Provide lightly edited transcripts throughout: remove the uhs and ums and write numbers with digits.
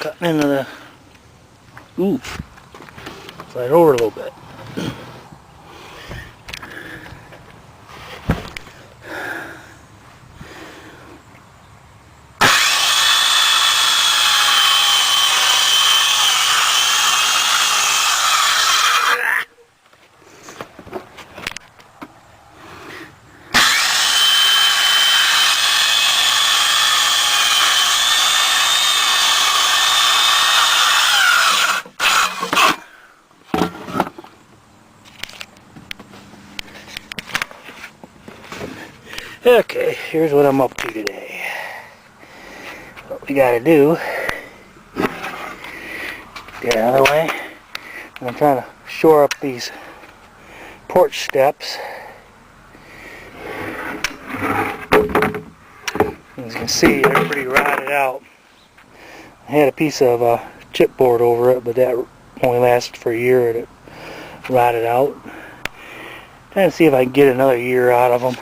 cutting into the... Ooh. Slide over a little bit. Okay, here's what I'm up to today. What we gotta do, get out of the way. I'm trying to shore up these porch steps. As you can see, they're pretty rotted out. I had a piece of chipboard over it, but that only lasted for a year and it rotted out. Trying to see if I can get another year out of them.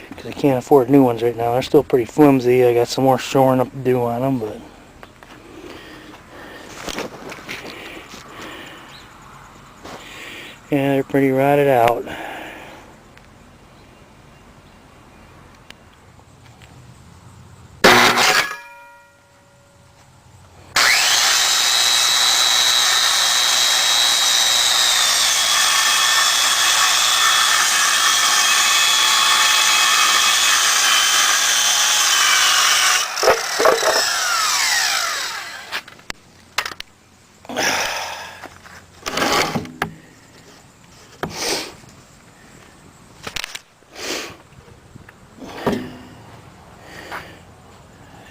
Because I can't afford new ones right now. They're still pretty flimsy. I got some more shoring up to do on them, but yeah, they're pretty rotted out.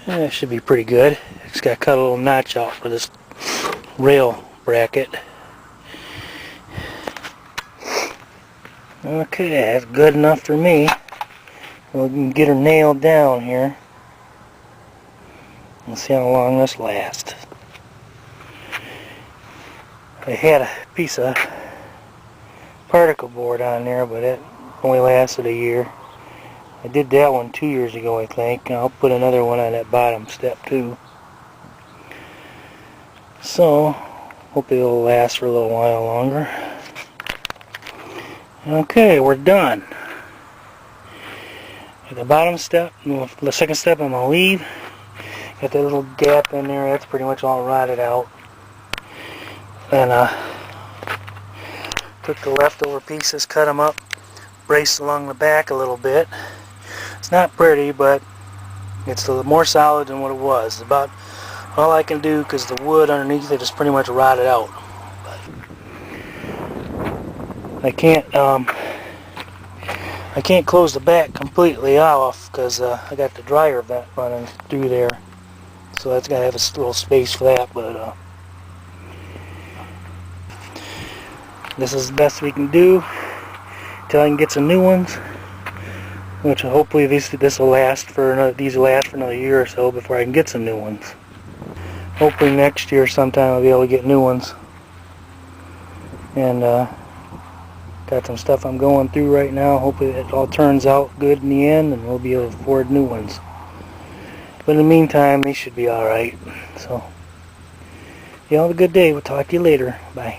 That should be pretty good. Just got to cut a little notch out for this rail bracket. Okay, that's good enough for me. We can get her nailed down here. Let's see how long this lasts. I had a piece of particle board on there, but it only lasted a year. I did that one 2 years ago, I think. I'll put another one on that bottom step too. So, hope it'll last for a little while longer. Okay, we're done. At the bottom step, the second step I'm going to leave. Got that little gap in there, that's pretty much all rotted out. And took the leftover pieces, cut them up, braced along the back a little bit. It's not pretty, but it's a little more solid than what it was. It's about all I can do because the wood underneath it is pretty much rotted out. But I can't close the back completely off because I got the dryer vent running through there, so that's got to have a little space for that. But this is the best we can do until I can get some new ones. Which hopefully this will last for another year or so before I can get some new ones. Hopefully next year sometime I'll be able to get new ones. And got some stuff I'm going through right now. Hopefully it all turns out good in the end and we'll be able to afford new ones. But in the meantime, these should be alright. So, you all have a good day. We'll talk to you later. Bye.